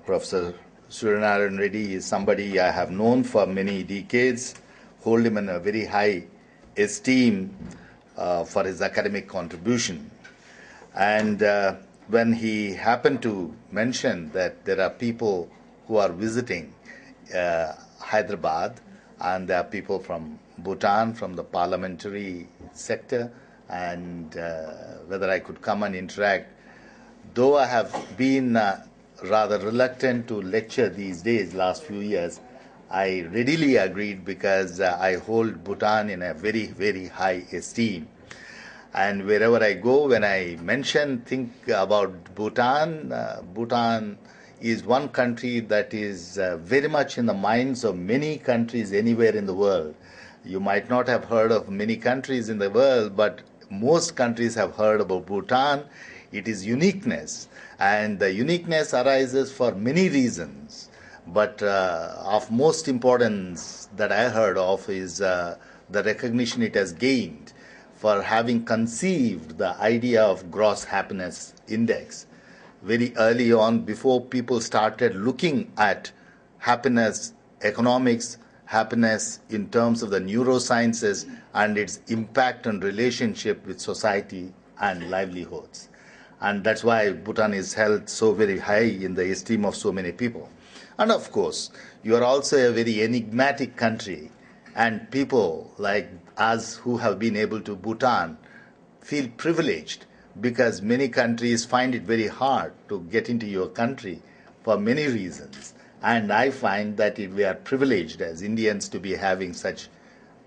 Professor Suryanarayan Reddy is somebody I have known for many decades, hold him in a very high esteem for his academic contribution. And when he happened to mention that there are people who are visiting Hyderabad, and there are people from Bhutan, from the parliamentary sector, and whether I could come and interact. Though I have been rather reluctant to lecture these days, last few years, I readily agreed because I hold Bhutan in a very, very high esteem. And wherever I go, when I think about Bhutan, Bhutan is one country that is very much in the minds of many countries anywhere in the world. You might not have heard of many countries in the world, but most countries have heard about Bhutan. It is uniqueness, and the uniqueness arises for many reasons. But of most importance that I heard of is the recognition it has gained for having conceived the idea of gross happiness index very early on, before people started looking at happiness, economics, happiness in terms of the neurosciences and its impact and relationship with society and livelihoods. And that's why Bhutan is held so very high in the esteem of so many people. And of course, you are also a very enigmatic country, and people like us who have been able to Bhutan feel privileged, because many countries find it very hard to get into your country for many reasons. And I find that we are privileged as Indians to be having such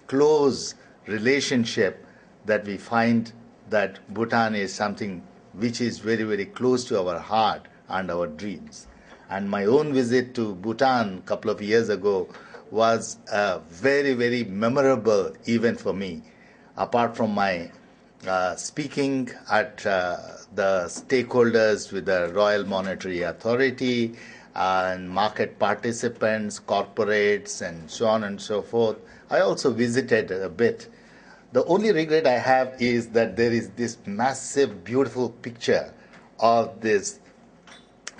close relationship, that we find that Bhutan is something which is very, very close to our heart and our dreams. And my own visit to Bhutan a couple of years ago was a very, very memorable event for me. Apart from my speaking at the stakeholders with the Royal Monetary Authority and market participants, corporates, and so on and so forth, I also visited a bit. The only regret I have is that there is this massive, beautiful picture of this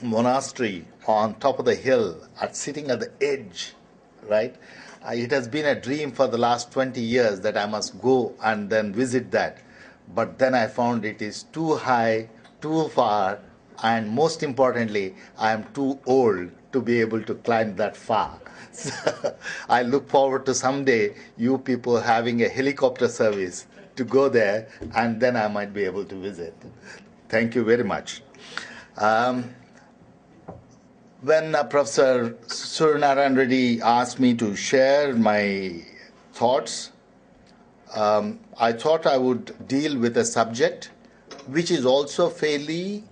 monastery on top of the hill, sitting at the edge, right? It has been a dream for the last 20 years that I must go and then visit that. But then I found it is too high, too far, and most importantly, I am too old to be able to climb that far. So I look forward to someday you people having a helicopter service to go there, and then I might be able to visit. Thank you very much. When Professor Suryanarayan Reddy asked me to share my thoughts, I thought I would deal with a subject which is also fairly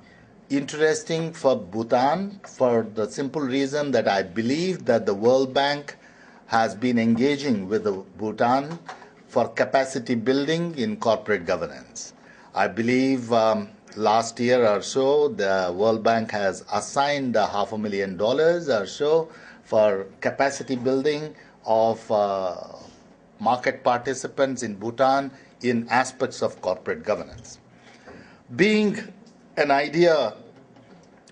interesting for Bhutan, for the simple reason that I believe that the World Bank has been engaging with Bhutan for capacity building in corporate governance. I believe last year or so, the World Bank has assigned $500,000 or so for capacity building of market participants in Bhutan in aspects of corporate governance. Being an idea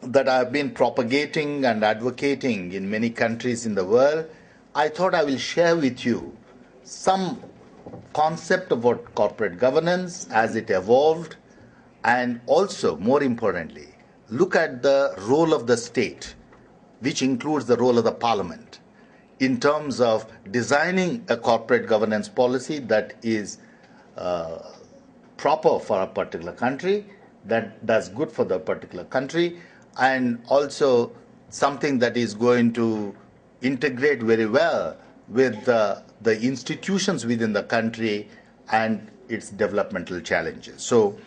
that I've been propagating and advocating in many countries in the world, I thought I will share with you some concept about corporate governance as it evolved, and also, more importantly, look at the role of the state, which includes the role of the parliament, in terms of designing a corporate governance policy that is proper for a particular country, that does good for the particular country, and also something that is going to integrate very well with the institutions within the country and its developmental challenges. So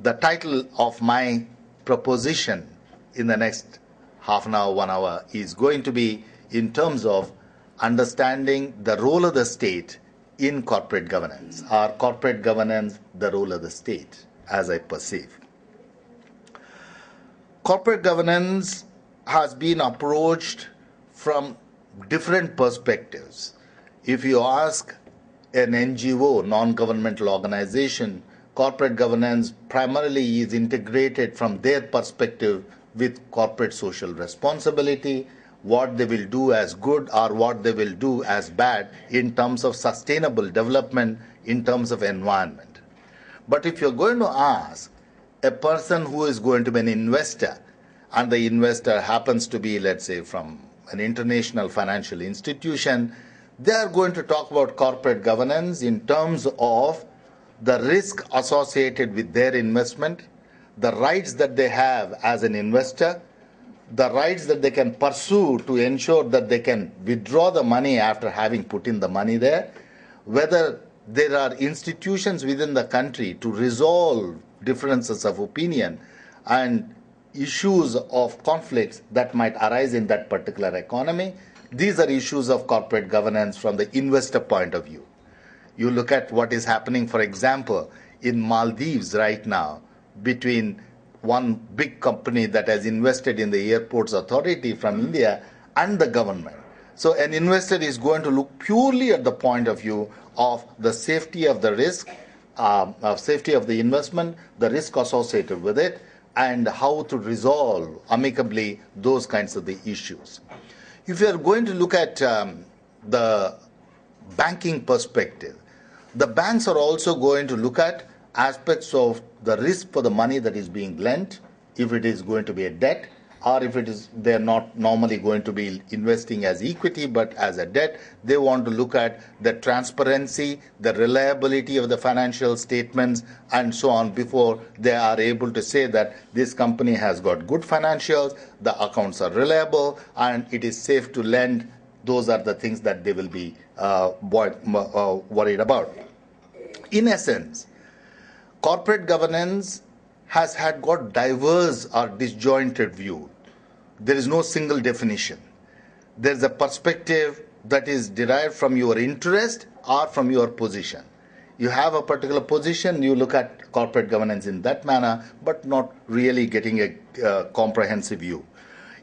the title of my proposition in the next half an hour, 1 hour, is going to be in terms of understanding the role of the state in corporate governance, or corporate governance, the role of the state, as I perceive. Corporate governance has been approached from different perspectives. If you ask an NGO, non-governmental organization, corporate governance primarily is integrated from their perspective with corporate social responsibility, what they will do as good or what they will do as bad in terms of sustainable development, in terms of environment. But if you're going to ask a person who is going to be an investor, and the investor happens to be, let's say, from an international financial institution, they are going to talk about corporate governance in terms of the risk associated with their investment, the rights that they have as an investor, the rights that they can pursue to ensure that they can withdraw the money after having put in the money there, whether there are institutions within the country to resolve differences of opinion and issues of conflicts that might arise in that particular economy. These are issues of corporate governance from the investor point of view. You look at what is happening, for example, in Maldives right now between one big company that has invested in the airports authority from India and the government. So an investor is going to look purely at the point of view of the safety of the risk, of safety of the investment, the risk associated with it, and how to resolve amicably those kinds of the issues. If you are going to look at the banking perspective, the banks are also going to look at aspects of the risk for the money that is being lent, if it is going to be a debt, or if it is, they are not normally going to be investing as equity but as a debt. They want to look at the transparency, the reliability of the financial statements, and so on before they are able to say that this company has got good financials, the accounts are reliable, and it is safe to lend. Those are the things that they will be worried about. In essence, corporate governance has got diverse or disjointed view. There is no single definition. There is a perspective that is derived from your interest or from your position. You have a particular position, you look at corporate governance in that manner, but not really getting a comprehensive view.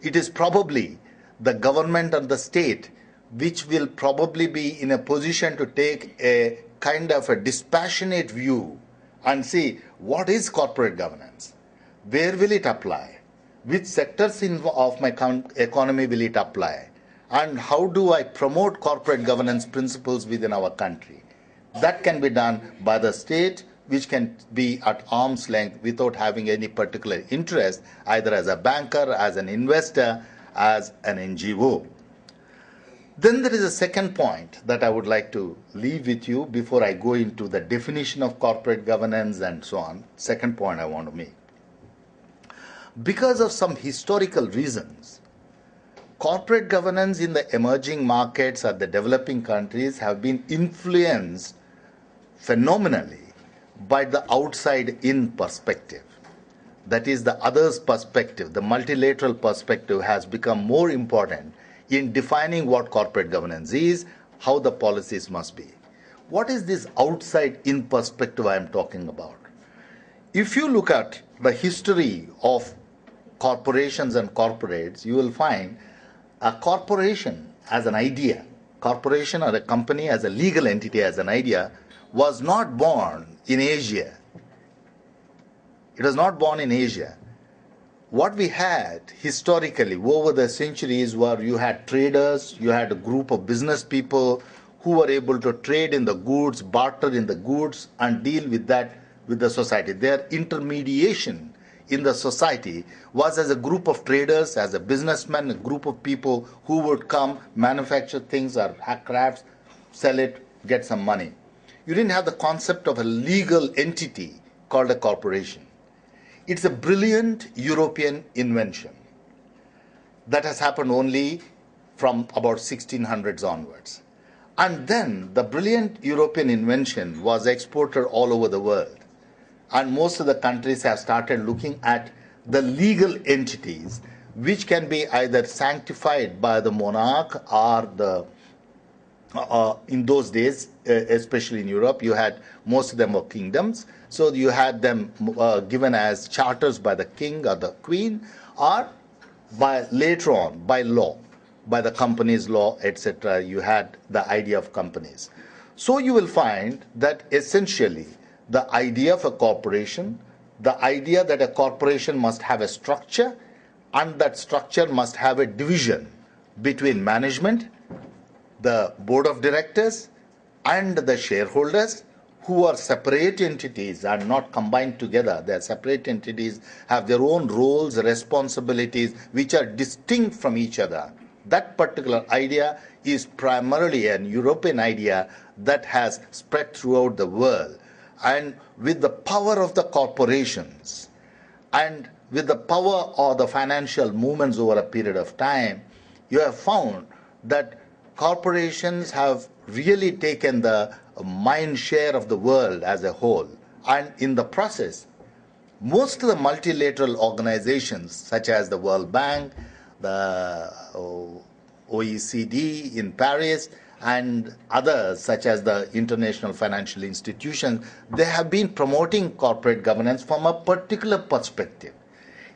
It is probably the government and the state which will probably be in a position to take a kind of a dispassionate view and see what is corporate governance, where will it apply, which sectors of my economy will it apply, and how do I promote corporate governance principles within our country. That can be done by the state, which can be at arm's length without having any particular interest, either as a banker, as an investor, as an NGO. Then there is a second point that I would like to leave with you before I go into the definition of corporate governance and so on. Second point I want to make. Because of some historical reasons, corporate governance in the emerging markets or the developing countries have been influenced phenomenally by the outside-in perspective. That is, the other's perspective, the multilateral perspective has become more important in defining what corporate governance is, how the policies must be. What is this outside-in perspective I am talking about? If you look at the history of corporations and corporates, you will find a corporation as an idea, corporation or a company as a legal entity as an idea, was not born in Asia. It was not born in Asia. What we had historically over the centuries were you had traders, you had a group of business people who were able to trade in the goods, barter in the goods, and deal with that with the society. Their intermediation in the society was as a group of traders, as a businessman, a group of people who would come, manufacture things or crafts, sell it, get some money. You didn't have the concept of a legal entity called a corporation. It's a brilliant European invention that has happened only from about 1600s onwards. And then the brilliant European invention was exported all over the world. And most of the countries have started looking at the legal entities which can be either sanctified by the monarch or the in those days, especially in Europe, you had most of them were kingdoms. So you had them given as charters by the king or the queen, or by later on by law, by the companies law, etc. You had the idea of companies. So you will find that essentially the idea of a corporation, the idea that a corporation must have a structure, and that structure must have a division between management, the board of directors, and the shareholders, who are separate entities and not combined together. They are separate entities, have their own roles, responsibilities, which are distinct from each other. That particular idea is primarily an European idea that has spread throughout the world. And with the power of the corporations and with the power of the financial movements over a period of time, you have found that corporations have really taken the mind share of the world as a whole. And in the process, most of the multilateral organizations, such as the World Bank, the OECD in Paris, and others, such as the international financial institutions, they have been promoting corporate governance from a particular perspective.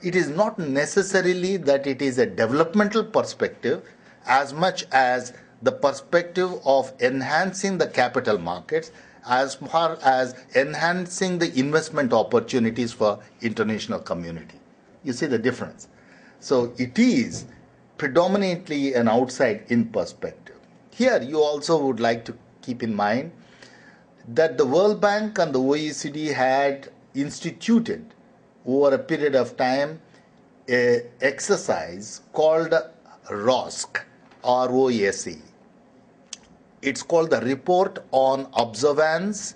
It is not necessarily that it is a developmental perspective as much as the perspective of enhancing the capital markets, as far as enhancing the investment opportunities for international community. You see the difference. So it is predominantly an outside-in perspective. Here you also would like to keep in mind that the World Bank and the OECD had instituted over a period of time an exercise called ROSC, R-O-S-E. It's called the Report on Observance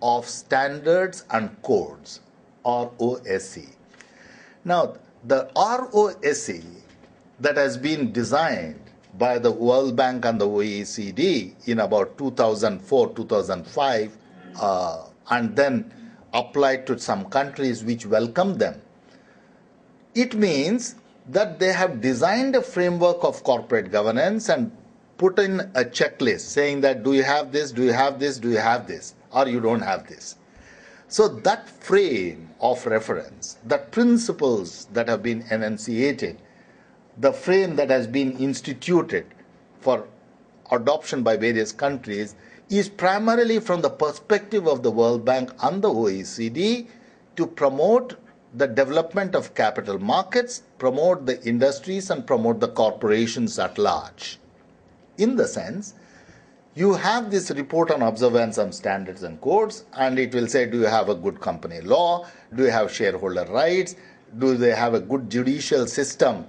of Standards and Codes, ROSE. Now, the ROSE that has been designed by the World Bank and the OECD in about 2004-2005 and then applied to some countries which welcomed them. It means that they have designed a framework of corporate governance and put in a checklist saying that do you have this, do you have this, do you have this, or you don't have this. So that frame of reference, the principles that have been enunciated, the frame that has been instituted for adoption by various countries is primarily from the perspective of the World Bank and the OECD to promote the development of capital markets, promote the industries, and promote the corporations at large. In the sense, you have this report on observance of standards and codes, and it will say, do you have a good company law? Do you have shareholder rights? Do they have a good judicial system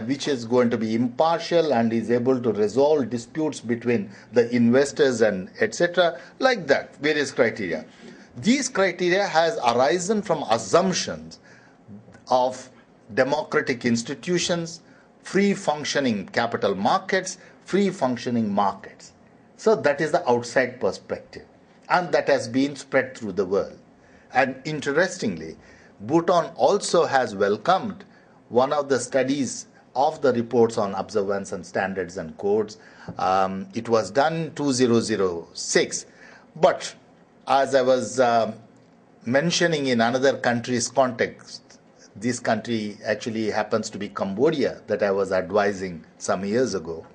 which is going to be impartial and is able to resolve disputes between the investors and etc. Like that, various criteria. These criteria has arisen from assumptions of democratic institutions, free functioning capital markets, free functioning markets. So that is the outside perspective, and that has been spread through the world. And interestingly, Bhutan also has welcomed one of the studies of the reports on observance and standards and codes. It was done in 2006, but as I was mentioning in another country's context, this country actually happens to be Cambodia that I was advising some years ago.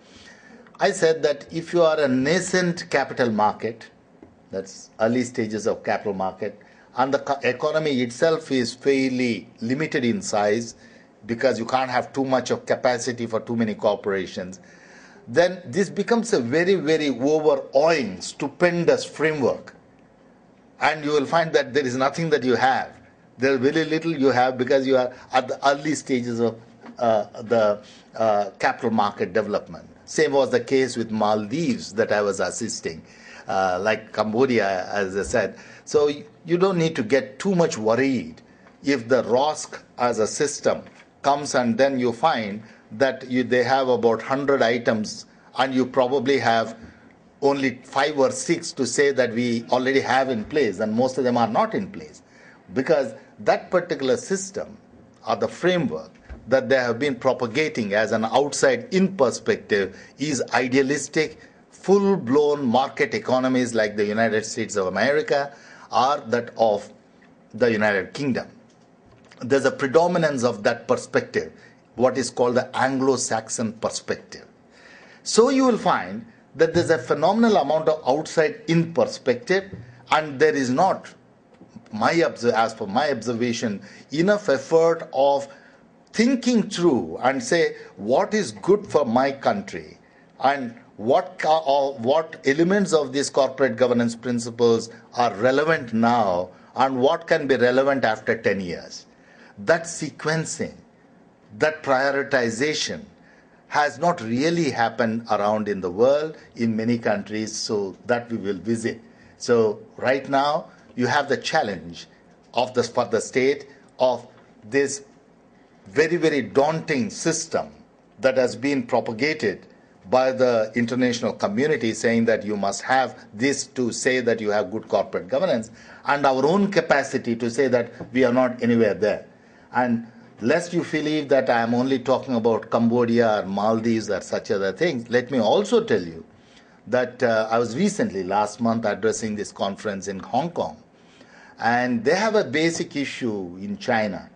I said that if you are a nascent capital market, that's early stages of capital market, and the economy itself is fairly limited in size because you can't have too much of capacity for too many corporations, then this becomes a very, very overawing, stupendous framework. And you will find that there is nothing that you have. There is very little you have because you are at the early stages of the capital market development. Same was the case with Maldives that I was assisting, like Cambodia, as I said. So you don't need to get too much worried if the ROSC as a system comes and then you find that they have about 100 items and you probably have only 5 or 6 to say that we already have in place, and most of them are not in place. Because that particular system or the framework that they have been propagating as an outside-in perspective is idealistic, full-blown market economies like the United States of America or that of the United Kingdom. There's a predominance of that perspective, what is called the Anglo-Saxon perspective. So you will find that there's a phenomenal amount of outside-in perspective, and there is not, as per my observation, enough effort of thinking through and say what is good for my country and what elements of these corporate governance principles are relevant now and what can be relevant after 10 years. That sequencing, that prioritization has not really happened around in the world in many countries, so that we will visit. So right now you have the challenge of for the state of this very, very daunting system that has been propagated by the international community, saying that you must have this to say that you have good corporate governance, and our own capacity to say that we are not anywhere there. And lest you believe that I am only talking about Cambodia or Maldives or such other things, let me also tell you that I was recently, last month, addressing this conference in Hong Kong. And they have a basic issue in China.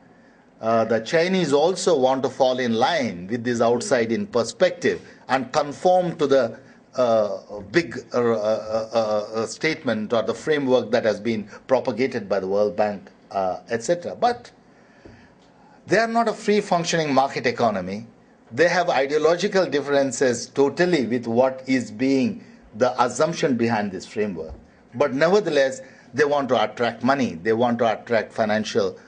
The Chinese also want to fall in line with this outside-in perspective and conform to the big statement or the framework that has been propagated by the World Bank, etc. But they are not a free-functioning market economy. They have ideological differences totally with what is being the assumption behind this framework. But nevertheless, they want to attract money. They want to attract financial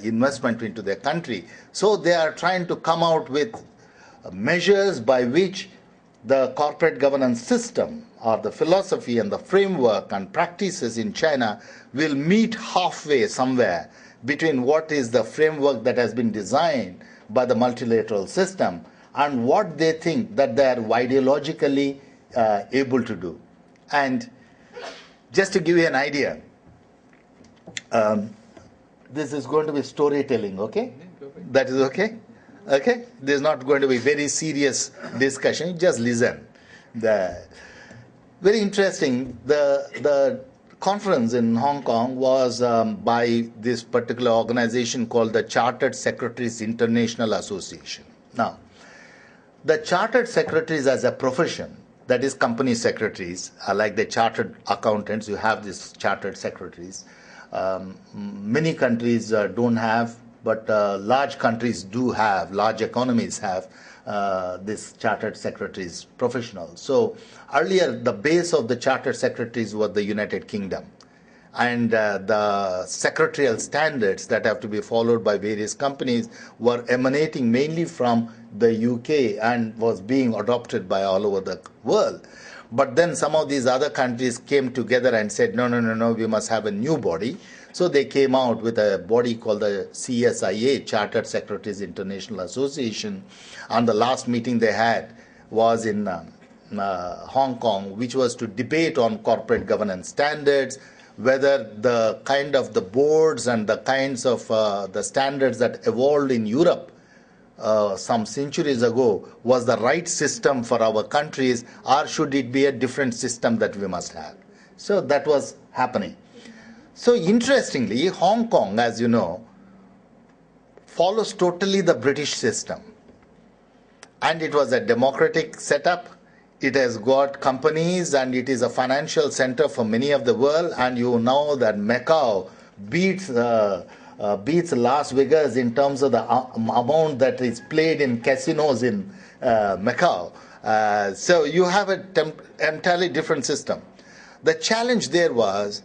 investment into their country. So they are trying to come out with measures by which the corporate governance system or the philosophy and the framework and practices in China will meet halfway somewhere between what is the framework that has been designed by the multilateral system and what they think that they are ideologically able to do. And just to give you an idea, this is going to be storytelling, okay? That is okay? Okay? This is not going to be very serious discussion, just listen. Very interesting, the conference in Hong Kong was by this particular organization called the Chartered Secretaries International Association. Now, the Chartered Secretaries as a profession, that is company secretaries, like the chartered accountants, you have these chartered secretaries. Many countries don't have, but large countries do have, large economies have this chartered secretaries professionals. So earlier the base of the chartered secretaries was the United Kingdom, and the secretarial standards that have to be followed by various companies were emanating mainly from the UK and was being adopted by all over the world. But then some of these other countries came together and said, no, we must have a new body. So they came out with a body called the CSIA, Chartered Secretaries International Association. And the last meeting they had was in Hong Kong, which was to debate on corporate governance standards, whether the kind of the boards and the kinds of the standards that evolved in Europe some centuries ago was the right system for our countries, or should it be a different system that we must have. So that was happening. So interestingly, Hong Kong, as you know, follows totally the British system. And it was a democratic setup. It has got companies and it is a financial center for many of the world. And you know that Macau beats Las Vegas in terms of the amount that is played in casinos in Macau. So you have an entirely different system. The challenge there was,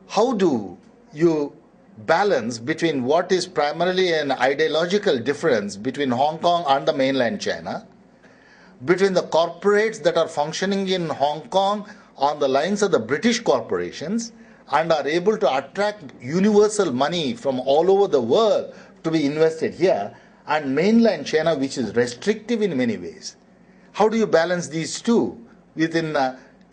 how do you balance between what is primarily an ideological difference between Hong Kong and the mainland China, between the corporates that are functioning in Hong Kong on the lines of the British corporations and are able to attract universal money from all over the world to be invested here, and mainland China, which is restrictive in many ways. How do you balance these two within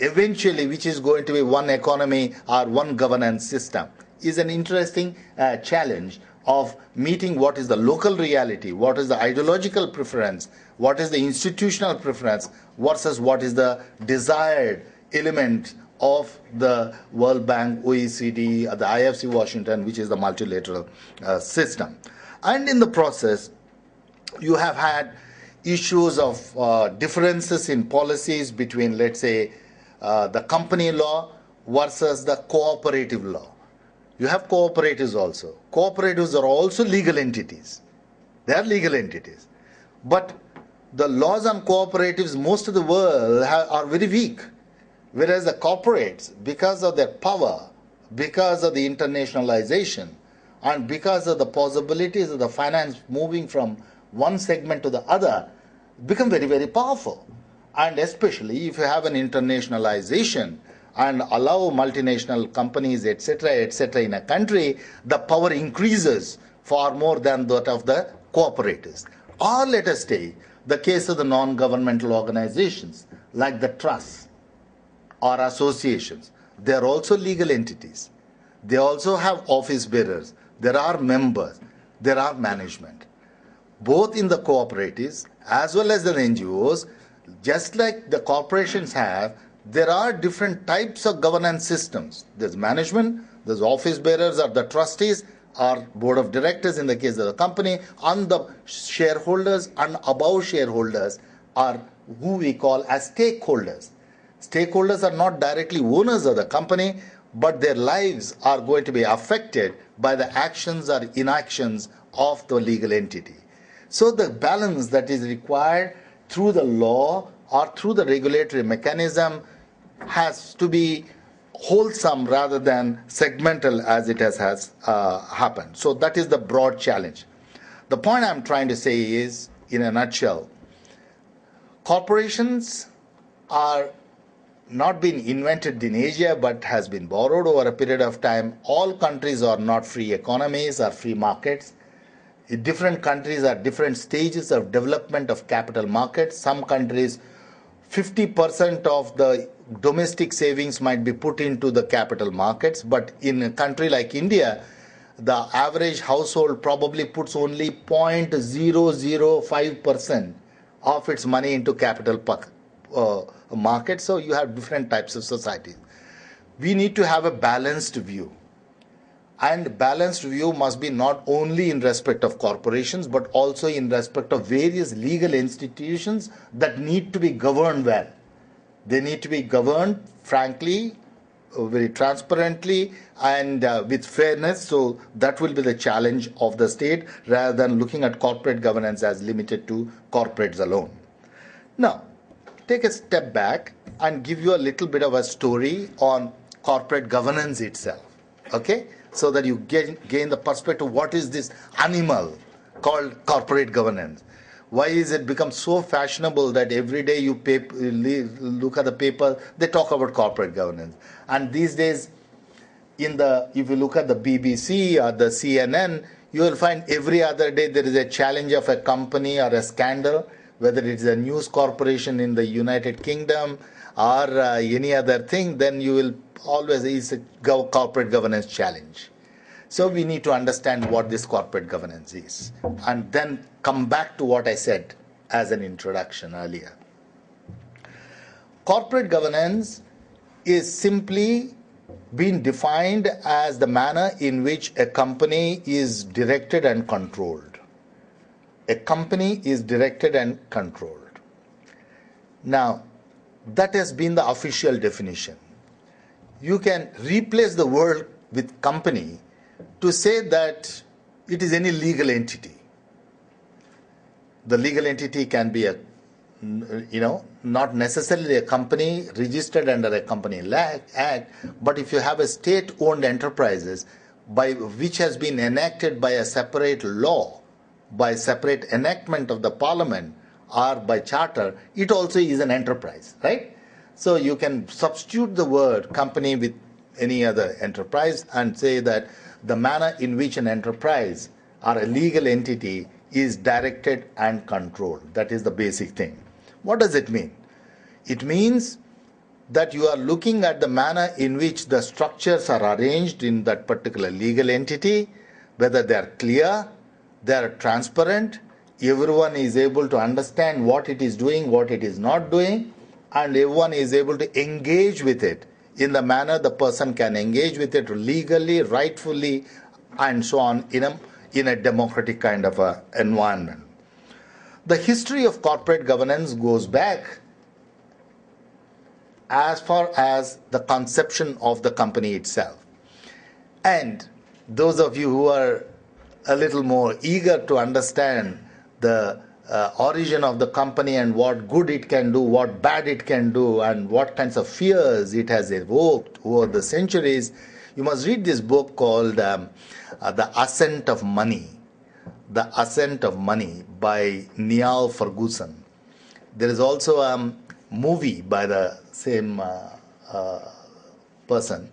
eventually which is going to be one economy or one governance system? Is an interesting challenge of meeting what is the local reality, what is the ideological preference, what is the institutional preference versus what is the desired element of the World Bank, OECD, the IFC Washington, which is the multilateral system. And in the process, you have had issues of differences in policies between, let's say, the company law versus the cooperative law. You have cooperatives also. Cooperatives are also legal entities. They are legal entities. But the laws on cooperatives, most of the world are very weak. Whereas the corporates, because of their power, because of the internationalization, and because of the possibilities of the finance moving from one segment to the other, become very, very powerful. And especially if you have an internationalization and allow multinational companies, etc., in a country, the power increases far more than that of the cooperatives. Or let us take the case of the non-governmental organizations like the trusts or associations. They are also legal entities. They also have office bearers. There are members. There are management. Both in the cooperatives as well as the NGOs, just like the corporations have, there are different types of governance systems. There's management, there's office bearers or the trustees or board of directors in the case of the company, and the shareholders and above shareholders are who we call as stakeholders. Stakeholders are not directly owners of the company, but their lives are going to be affected by the actions or inactions of the legal entity. So the balance that is required through the law or through the regulatory mechanism has to be wholesome rather than segmental as it has happened. So that is the broad challenge. The point I'm trying to say is, in a nutshell, corporations are not been invented in Asia but has been borrowed over a period of time. All countries are not free economies or free markets. Different countries are different stages of development of capital markets. Some countries, 50% of the domestic savings might be put into the capital markets, but in a country like India, the average household probably puts only 0.005% of its money into capital market. So you have different types of societies. We need to have a balanced view. And balanced view must be not only in respect of corporations, but also in respect of various legal institutions that need to be governed well. They need to be governed frankly, very transparently, and with fairness. So that will be the challenge of the state, rather than looking at corporate governance as limited to corporates alone. Now, take a step back and give you a little bit of a story on corporate governance itself. Okay? So that you gain the perspective, what is this animal called corporate governance? Why is it become so fashionable that every day you look at the paper, they talk about corporate governance? And these days, if you look at the BBC or the CNN, you will find every other day there is a challenge of a company or a scandal, whether it is a news corporation in the United Kingdom or any other thing, then you will always is a corporate governance challenge. So we need to understand what this corporate governance is, and then come back to what I said as an introduction earlier. Corporate governance is simply being defined as the manner in which a company is directed and controlled. A company is directed and controlled. Now, that has been the official definition. You can replace the word with company to say that it is any legal entity. The legal entity can be not necessarily a company registered under a Company Act, but if you have a state-owned enterprises which has been enacted by a separate law, by separate enactment of the parliament or by charter, it also is an enterprise, right? So you can substitute the word company with any other enterprise and say that the manner in which an enterprise or a legal entity is directed and controlled. That is the basic thing. What does it mean? It means that you are looking at the manner in which the structures are arranged in that particular legal entity, whether they are clear, they are transparent, everyone is able to understand what it is doing, what it is not doing, and everyone is able to engage with it in the manner the person can engage with it legally, rightfully, and so on in a democratic kind of a environment. The history of corporate governance goes back as far as the conception of the company itself. And those of you who are a little more eager to understand the origin of the company and what good it can do, what bad it can do, and what kinds of fears it has evoked over the centuries, you must read this book called The Ascent of Money. The Ascent of Money by Niall Ferguson. There is also a movie by the same person.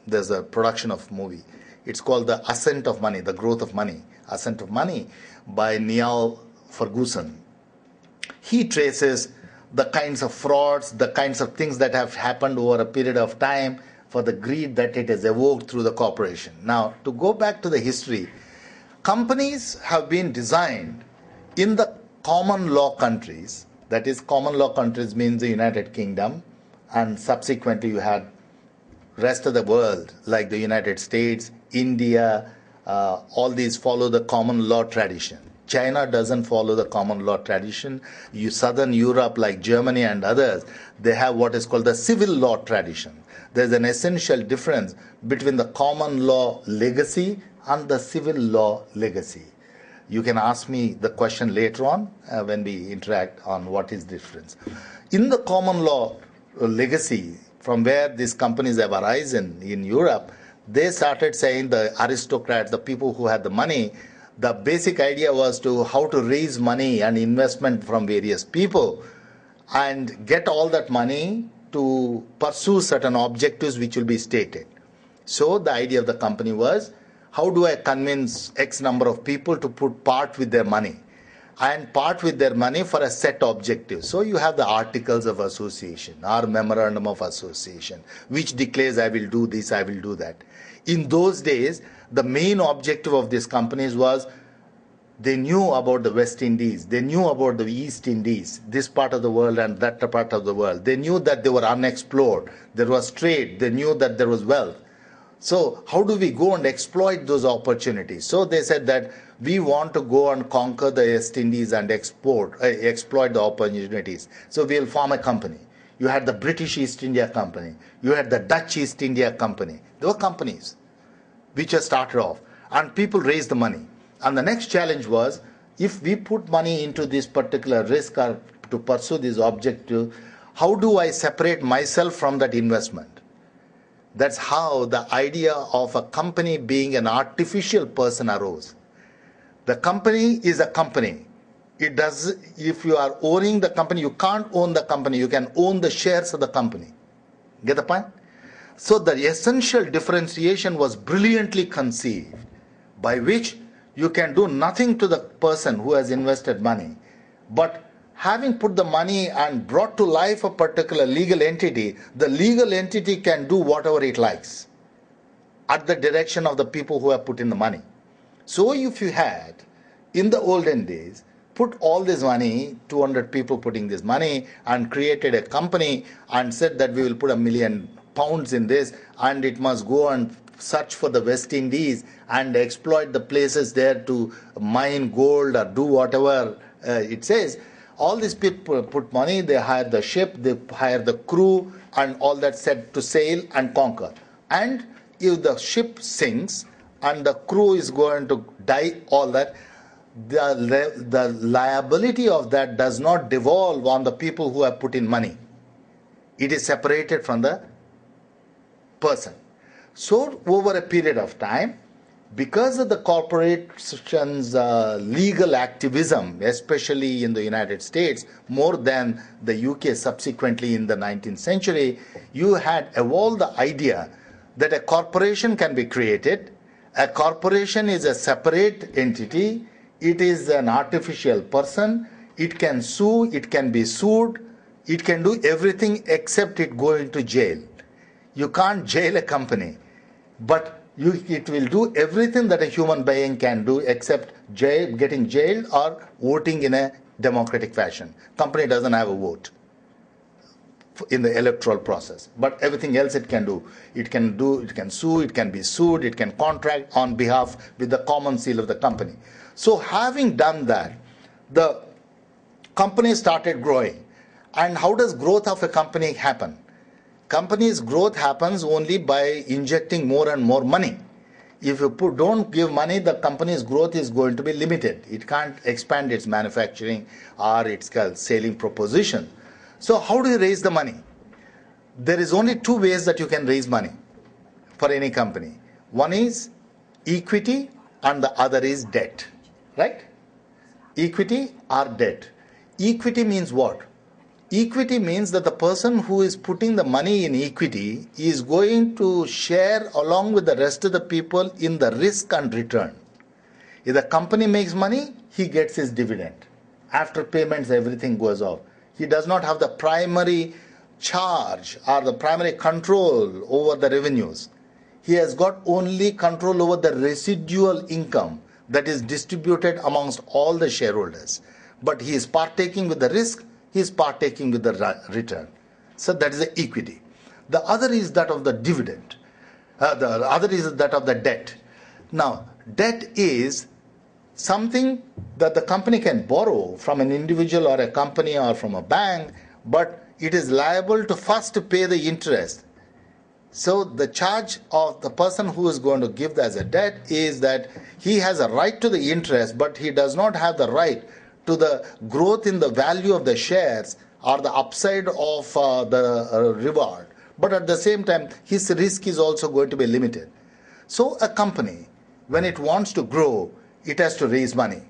There's a production of movie. It's called The Ascent of Money, The Growth of Money. Ascent of Money by Niall Ferguson. He traces the kinds of frauds, the kinds of things that have happened over a period of time for the greed that it has evoked through the corporation. Now, to go back to the history, companies have been designed in the common law countries. That is, common law countries means the United Kingdom, and subsequently you had rest of the world like the United States, India, all these follow the common law tradition. China doesn't follow the common law tradition. Southern Europe like Germany and others, they have what is called the civil law tradition. There's an essential difference between the common law legacy and the civil law legacy. You can ask me the question later on when we interact on what is the difference. In the common law legacy, from where these companies have arisen in Europe, they started saying the aristocrats, the people who had the money, the basic idea was to how to raise money and investment from various people and get all that money to pursue certain objectives which will be stated. So the idea of the company was, how do I convince X number of people to put part with their money and part with their money for a set objective. So you have the articles of association or memorandum of association which declares I will do this, I will do that. In those days, the main objective of these companies was they knew about the West Indies, they knew about the East Indies, this part of the world and that part of the world. They knew that they were unexplored. There was trade. They knew that there was wealth. So how do we go and exploit those opportunities? So they said that we want to go and conquer the West Indies and exploit the opportunities. So we'll form a company. You had the British East India Company. You had the Dutch East India Company. There were companies which have started off. And people raised the money. And the next challenge was, if we put money into this particular risk or to pursue this objective, how do I separate myself from that investment? That's how the idea of a company being an artificial person arose. The company is a company. It does, if you are owning the company, you can't own the company. You can own the shares of the company. Get the point? So the essential differentiation was brilliantly conceived, by which you can do nothing to the person who has invested money, but having put the money and brought to life a particular legal entity, the legal entity can do whatever it likes at the direction of the people who have put in the money. So if you had, in the olden days, put all this money, 200 people putting this money, and created a company and said that we will put £1 million in this and it must go and search for the West Indies and exploit the places there to mine gold or do whatever it says. All these people put money, they hire the ship, they hire the crew and all that set to sail and conquer. And if the ship sinks and the crew is going to die, all that, the liability of that does not devolve on the people who have put in money. It is separated from the person. So over a period of time, because of the corporation's legal activism, especially in the United States, more than the UK subsequently in the 19th century, you had evolved the idea that a corporation can be created. A corporation is a separate entity. It is an artificial person. It can sue. It can be sued. It can do everything except it go into jail. You can't jail a company, but it will do everything that a human being can do except getting jailed or voting in a democratic fashion. Company doesn't have a vote in the electoral process, but everything else it can do. It can sue, it can be sued, it can contract on behalf with the common seal of the company. So having done that, the company started growing. And how does growth of a company happen? Company's growth happens only by injecting more and more money. If you don't give money, the company's growth is going to be limited. It can't expand its manufacturing or its selling proposition. So how do you raise the money? There is only two ways that you can raise money for any company. One is equity and the other is debt, right? Equity or debt. Equity means what? Equity means that the person who is putting the money in equity is going to share along with the rest of the people in the risk and return. If the company makes money, he gets his dividend. After payments, everything goes off. He does not have the primary charge or the primary control over the revenues. He has got only control over the residual income that is distributed amongst all the shareholders. But he is partaking with the risk, he is partaking with the return. So that is the equity. The other is that of the dividend. The other is that of the debt. Now, debt is something that the company can borrow from an individual or a company or from a bank, but it is liable to first pay the interest. So the charge of the person who is going to give as a debt is that he has a right to the interest, but he does not have the right to the growth in the value of the shares or the upside of the reward. But at the same time, his risk is also going to be limited. So a company, when it wants to grow, it has to raise money.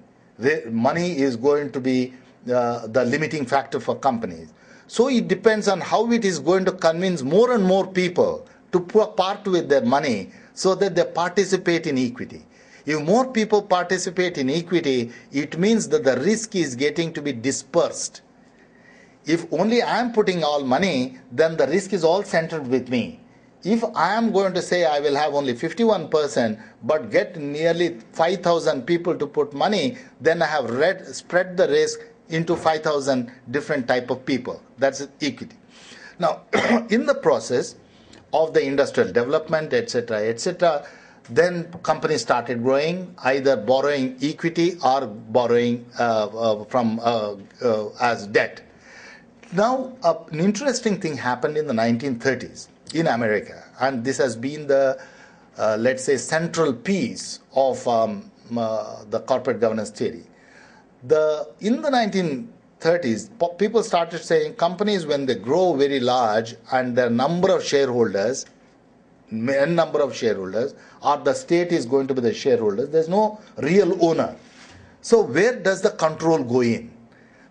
Money is going to be the limiting factor for companies. So it depends on how it is going to convince more and more people to part with their money so that they participate in equity. If more people participate in equity, it means that the risk is getting to be dispersed. If only I am putting all money, then the risk is all centered with me. If I am going to say I will have only 51% but get nearly 5,000 people to put money, then I have spread the risk into 5,000 different type of people. That's equity. Now, in the process of the industrial development, etc., then companies started growing, either borrowing equity or borrowing as debt. Now, an interesting thing happened in the 1930s in America, and this has been the, let's say, central piece of the corporate governance theory. In the 1930s, people started saying companies, when they grow very large and their number of shareholders, or the state is going to be the shareholders, there's no real owner. So where does the control go in?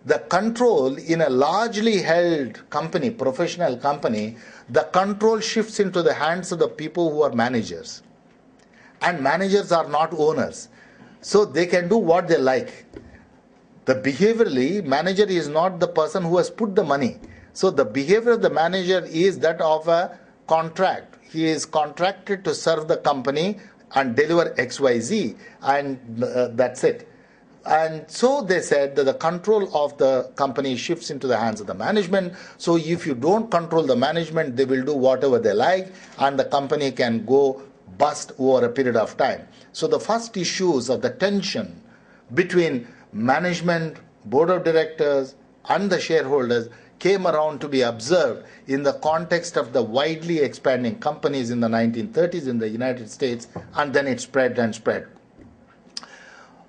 The control in a largely held company, professional company, the control shifts into the hands of the people who are managers. And managers are not owners. So they can do what they like. The behaviorally, manager is not the person who has put the money. So the behavior of the manager is that of a contract. He is contracted to serve the company and deliver XYZ, and that's it. And so they said that the control of the company shifts into the hands of the management. So if you don't control the management, they will do whatever they like, and the company can go bust over a period of time. So the first issues of the tension between management, board of directors, and the shareholders came around to be observed in the context of the widely expanding companies in the 1930s in the United States, and then it spread and spread.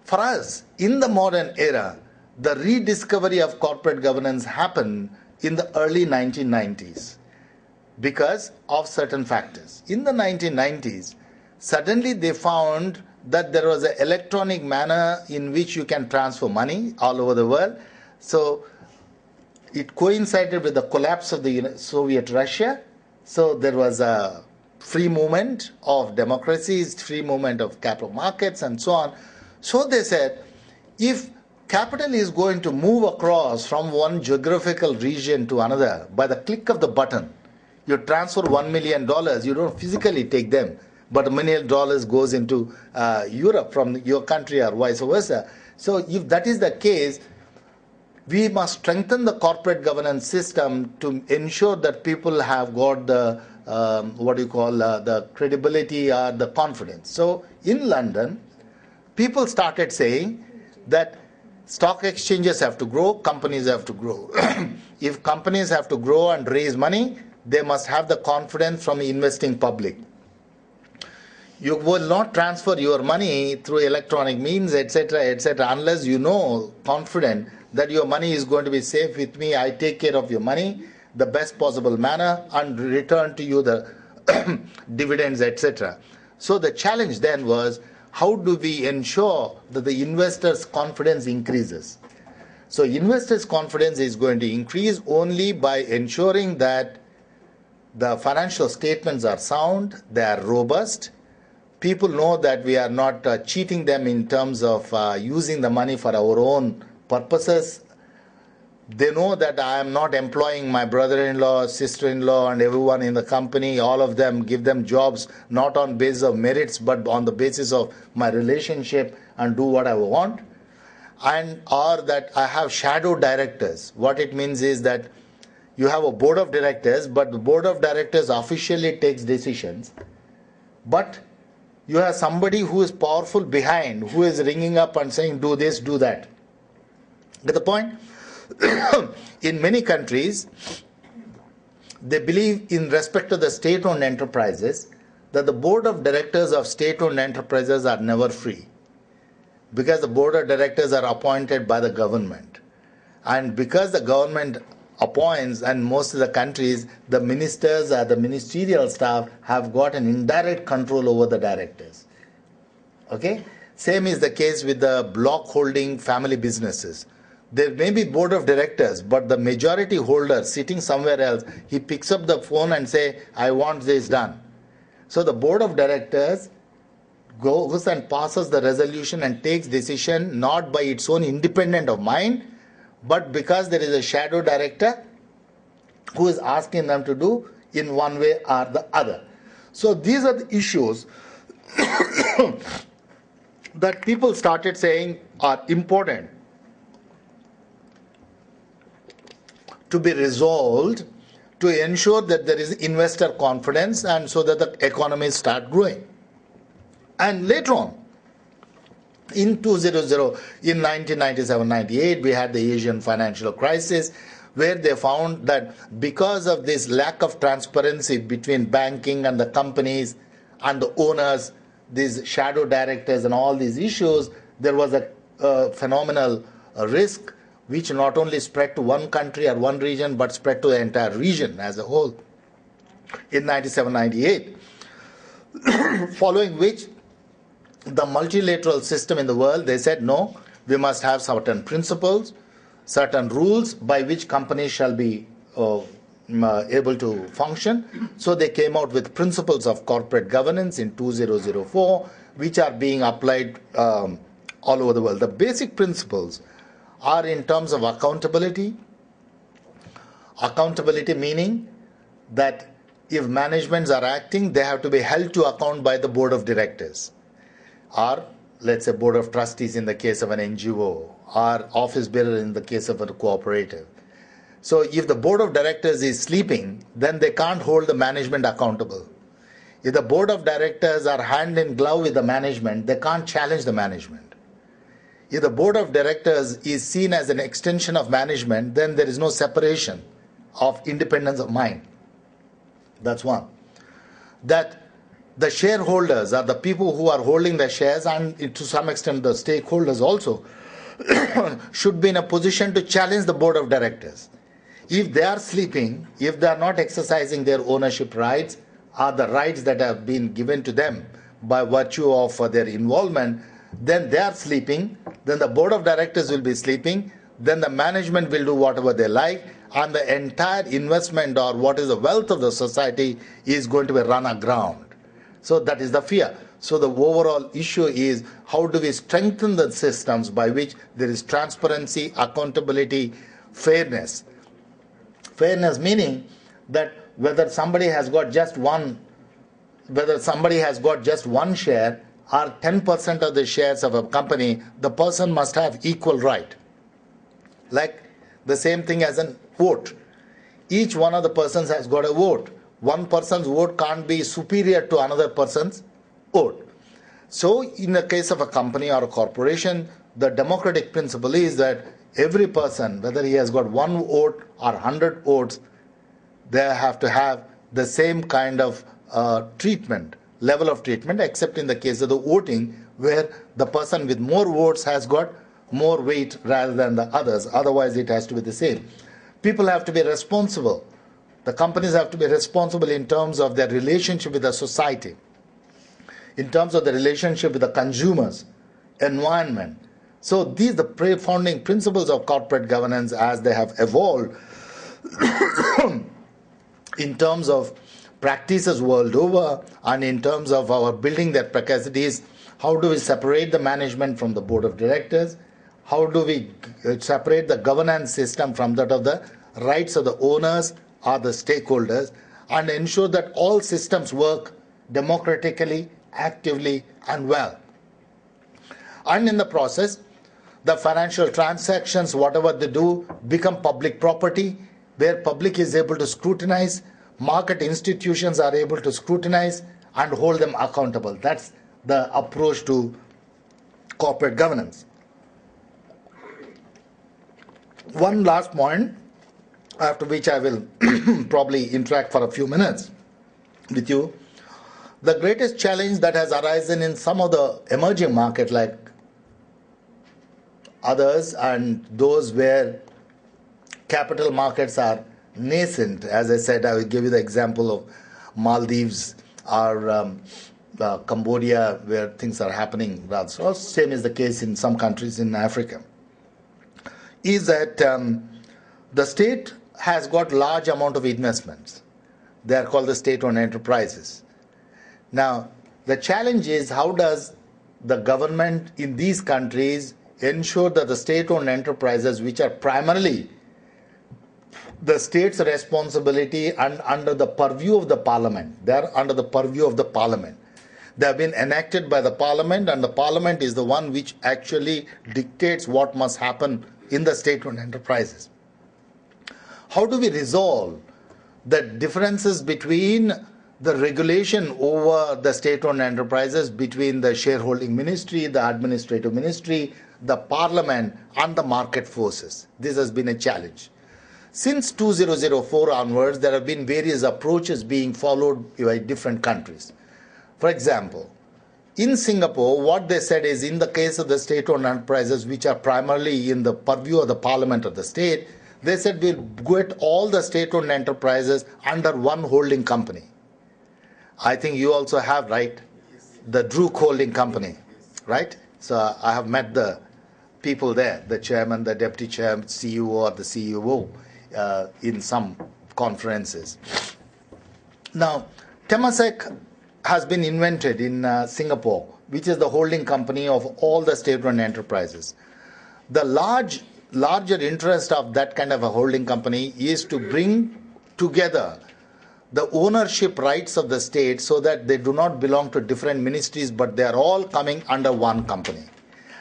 For us, in the modern era, the rediscovery of corporate governance happened in the early 1990s because of certain factors. In the 1990s, suddenly they found that there was an electronic manner in which you can transfer money all over the world. So it coincided with the collapse of the Soviet Russia. So there was a free movement of democracies, free movement of capital markets, and so on. So they said, if capital is going to move across from one geographical region to another by the click of the button, you transfer $1 million, you don't physically take them, but $1 million goes into Europe from your country or vice versa. So if that is the case, we must strengthen the corporate governance system to ensure that people have got the, the credibility or the confidence. So in London, people started saying that stock exchanges have to grow, companies have to grow. If companies have to grow and raise money, they must have the confidence from the investing public. You will not transfer your money through electronic means, etc., unless you know, confident that your money is going to be safe with me. I take care of your money the best possible manner and return to you the dividends, etc. So the challenge then was, how do we ensure that the investors' confidence increases? So investors' confidence is going to increase only by ensuring that the financial statements are sound, they are robust. People know that we are not cheating them in terms of using the money for our own purposes. They know that I am not employing my brother-in-law, sister-in-law, and everyone in the company. All of them, give them jobs not on basis of merits, but on the basis of my relationship, and do what I want. Or that I have shadow directors. What it means is that you have a board of directors, but the board of directors officially takes decisions. But you have somebody who is powerful behind, who is ringing up and saying, do this, do that. Get the point? In many countries, they believe, in respect to the state-owned enterprises, that the board of directors of state-owned enterprises are never free, because the board of directors are appointed by the government. And because the government appoints, and most of the countries, the ministers or the ministerial staff have got an indirect control over the directors. Okay? Same is the case with the block holding family businesses. There may be board of directors, but the majority holder sitting somewhere else, he picks up the phone and say, I want this done. So the board of directors goes and passes the resolution and takes decision not by its own independent of mind, but because there is a shadow director who is asking them to do in one way or the other. So these are the issues that people started saying are important to be resolved to ensure that there is investor confidence, and so that the economies start growing. And later on, in 1997-98, we had the Asian financial crisis, where they found that because of this lack of transparency between banking and the companies and the owners, these shadow directors and all these issues, there was a phenomenal risk which not only spread to one country or one region, but spread to the entire region as a whole in 97-98, following which the multilateral system in the world, they said, no, we must have certain principles, certain rules by which companies shall be able to function. So they came out with principles of corporate governance in 2004, which are being applied all over the world. The basic principles are in terms of accountability. Accountability meaning that if managements are acting, they have to be held to account by the board of directors, or let's say board of trustees in the case of an NGO, or office bearer in the case of a cooperative. So if the board of directors is sleeping, then they can't hold the management accountable. If the board of directors are hand in glove with the management, they can't challenge the management. If the board of directors is seen as an extension of management, then there is no separation of independence of mind. That's one. That the shareholders are the people who are holding the shares, and to some extent the stakeholders also, should be in a position to challenge the board of directors. If they are sleeping, if they are not exercising their ownership rights, or the rights that have been given to them by virtue of their involvement, then they are sleeping, then the board of directors will be sleeping, then the management will do whatever they like, and the entire investment or what is the wealth of the society is going to be run aground. So that is the fear. So the overall issue is, how do we strengthen the systems by which there is transparency, accountability, fairness. Fairness meaning that whether somebody has got just one share or 10% of the shares of a company, the person must have equal right. Like the same thing as a vote. Each one of the persons has got a vote. One person's vote can't be superior to another person's vote. So in the case of a company or a corporation, the democratic principle is that every person, whether he has got one vote or 100 votes, they have to have the same kind of treatment. level of treatment, except in the case of the voting, where the person with more votes has got more weight rather than the others. Otherwise, it has to be the same. People have to be responsible. The companies have to be responsible in terms of their relationship with the society, in terms of the relationship with the consumers, environment. So these are the founding principles of corporate governance as they have evolved in terms of practices world over and in terms of our building their capacities. How do we separate the management from the board of directors? How do we separate the governance system from that of the rights of the owners or the stakeholders, and ensure that all systems work democratically, actively, and well? And in the process, the financial transactions, whatever they do, become public property, where public is able to scrutinize, market institutions are able to scrutinize and hold them accountable. That's the approach to corporate governance. One last point, after which I will probably interact for a few minutes with you. The greatest challenge that has arisen in some of the emerging markets like others and those where capital markets are nascent, as I said, I will give you the example of Maldives or Cambodia, where things are happening rather so. Same is the case in some countries in Africa, is that the state has got large amount of investments. They are called the state-owned enterprises. Now, the challenge is, how does the government in these countries ensure that the state-owned enterprises, which are primarily the state's responsibility and under the purview of the parliament, they are under the purview of the parliament. They have been enacted by the parliament, and the parliament is the one which actually dictates what must happen in the state-owned enterprises. How do we resolve the differences between the regulation over the state-owned enterprises between the shareholding ministry, the administrative ministry, the parliament, and the market forces? This has been a challenge. Since 2004 onwards, there have been various approaches being followed by different countries. For example, in Singapore, what they said is, in the case of the state-owned enterprises, which are primarily in the purview of the parliament of the state, they said we'll get all the state-owned enterprises under one holding company. I think you also have, right, the Druk Holding Company, right? So I have met the people there, the chairman, the deputy chairman, CEO or the CEO in some conferences. Now, Temasek has been invented in Singapore, which is the holding company of all the state-owned enterprises. The larger interest of that kind of a holding company is to bring together the ownership rights of the state so that they do not belong to different ministries, but they are all coming under one company.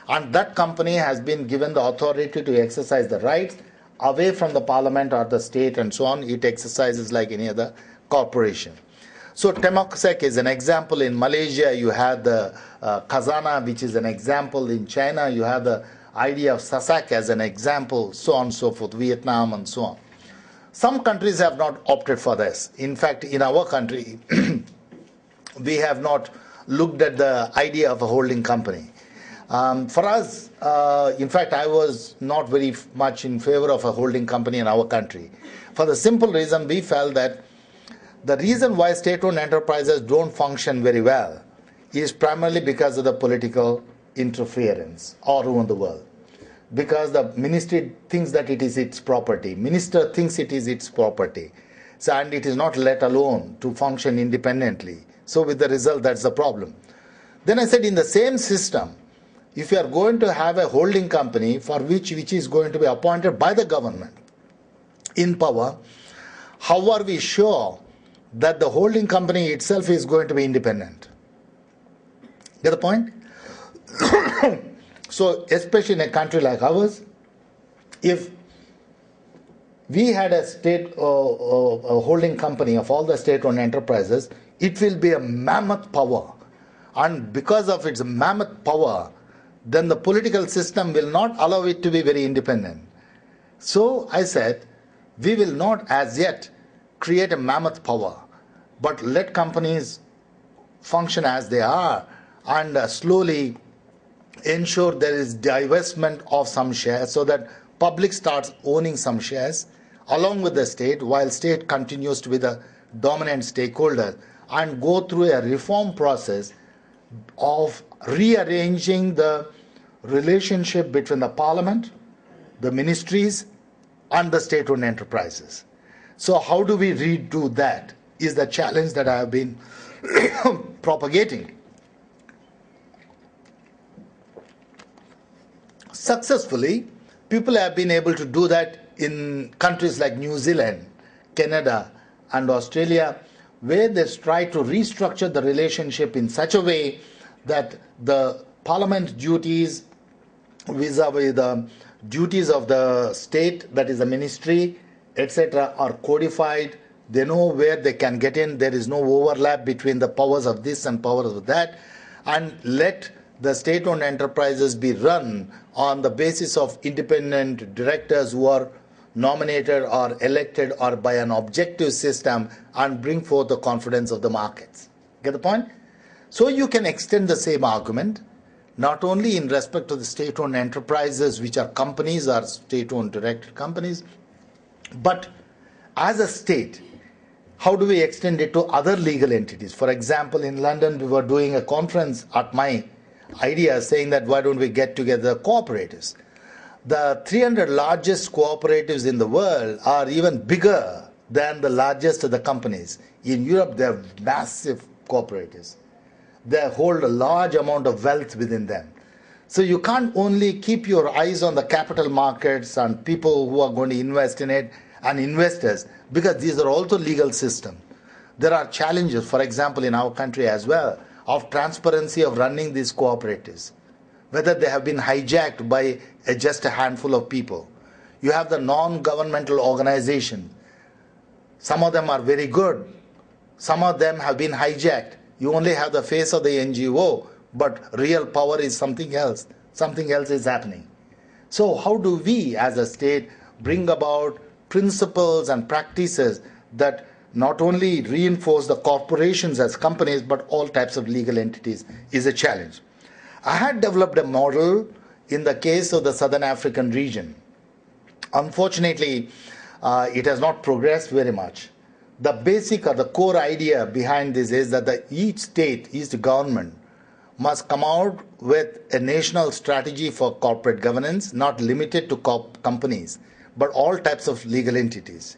And that company has been given the authority to exercise the rights away from the parliament or the state and so on. It exercises like any other corporation. So Temasek is an example. In Malaysia, you have the Khazanah, which is an example. In China, you have the idea of SASAC as an example, so on and so forth, Vietnam and so on. Some countries have not opted for this. In fact, in our country, we have not looked at the idea of a holding company. For us, in fact, I was not very much in favor of a holding company in our country. For the simple reason, we felt that the reason why state-owned enterprises don't function very well is primarily because of the political interference all around the world. Because the ministry thinks that it is its property, minister thinks it is its property, so, and it is not let alone to function independently. So with the result, that's the problem. Then I said, in the same system, if you are going to have a holding company for which is going to be appointed by the government in power, how are we sure that the holding company itself is going to be independent? Get the point? So, especially in a country like ours, if we had a state a holding company of all the state-owned enterprises, it will be a mammoth power. And because of its mammoth power, then the political system will not allow it to be very independent. So I said, we will not as yet create a mammoth power, but let companies function as they are and slowly ensure there is divestment of some shares so that public starts owning some shares along with the state, while state continues to be the dominant stakeholder, and go through a reform process of rearranging the relationship between the parliament, the ministries, and the state-owned enterprises. So how do we redo that is the challenge that I have been propagating. Successfully, people have been able to do that in countries like New Zealand, Canada, and Australia, where they try to restructure the relationship in such a way that the parliament duties vis-a-vis the duties of the state, that is the ministry, etc., are codified. They know where they can get in. There is no overlap between the powers of this and powers of that, and let the state-owned enterprises be run on the basis of independent directors who are nominated or elected or by an objective system and bring forth the confidence of the markets. Get the point? So you can extend the same argument not only in respect to the state-owned enterprises, which are companies or state-owned directed companies, but as a state, how do we extend it to other legal entities? For example, in London, we were doing a conference at my idea saying that why don't we get together cooperatives? The 300 largest cooperatives in the world are even bigger than the largest of the companies. In Europe, they are massive cooperatives. They hold a large amount of wealth within them. So you can't only keep your eyes on the capital markets and people who are going to invest in it and investors, because these are also legal systems. There are challenges, for example, in our country as well, of transparency of running these cooperatives, whether they have been hijacked by just a handful of people. You have the non-governmental organization. Some of them are very good. Some of them have been hijacked. You only have the face of the NGO, but real power is something else. Something else is happening. So how do we as a state bring about principles and practices that not only reinforce the corporations as companies, but all types of legal entities is a challenge. I had developed a model in the case of the Southern African region. Unfortunately, it has not progressed very much. The basic or the core idea behind this is that each state, each government, must come out with a national strategy for corporate governance, not limited to companies, but all types of legal entities.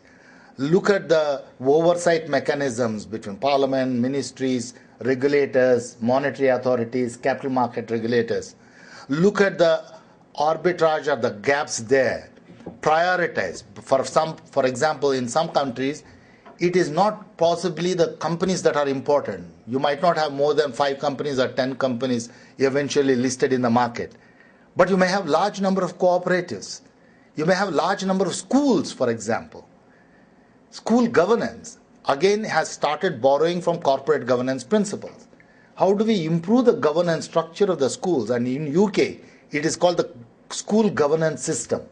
Look at the oversight mechanisms between parliament, ministries, regulators, monetary authorities, capital market regulators. Look at the arbitrage or the gaps there. Prioritize. For example, in some countries, it is not possibly the companies that are important. You might not have more than 5 companies or 10 companies eventually listed in the market. But you may have large number of cooperatives. You may have large number of schools, for example. School governance, again, has started borrowing from corporate governance principles. How do we improve the governance structure of the schools? And in UK, it is called the school governance system.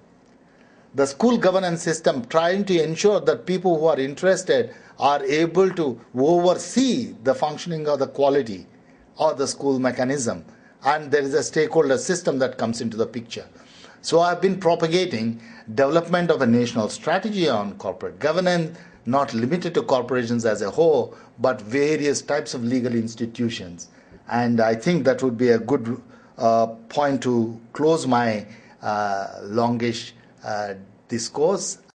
The school governance system trying to ensure that people who are interested are able to oversee the functioning of the quality of the school mechanism. And there is a stakeholder system that comes into the picture. So I've been propagating development of a national strategy on corporate governance, not limited to corporations as a whole, but various types of legal institutions. And I think that would be a good point to close my longish discourse.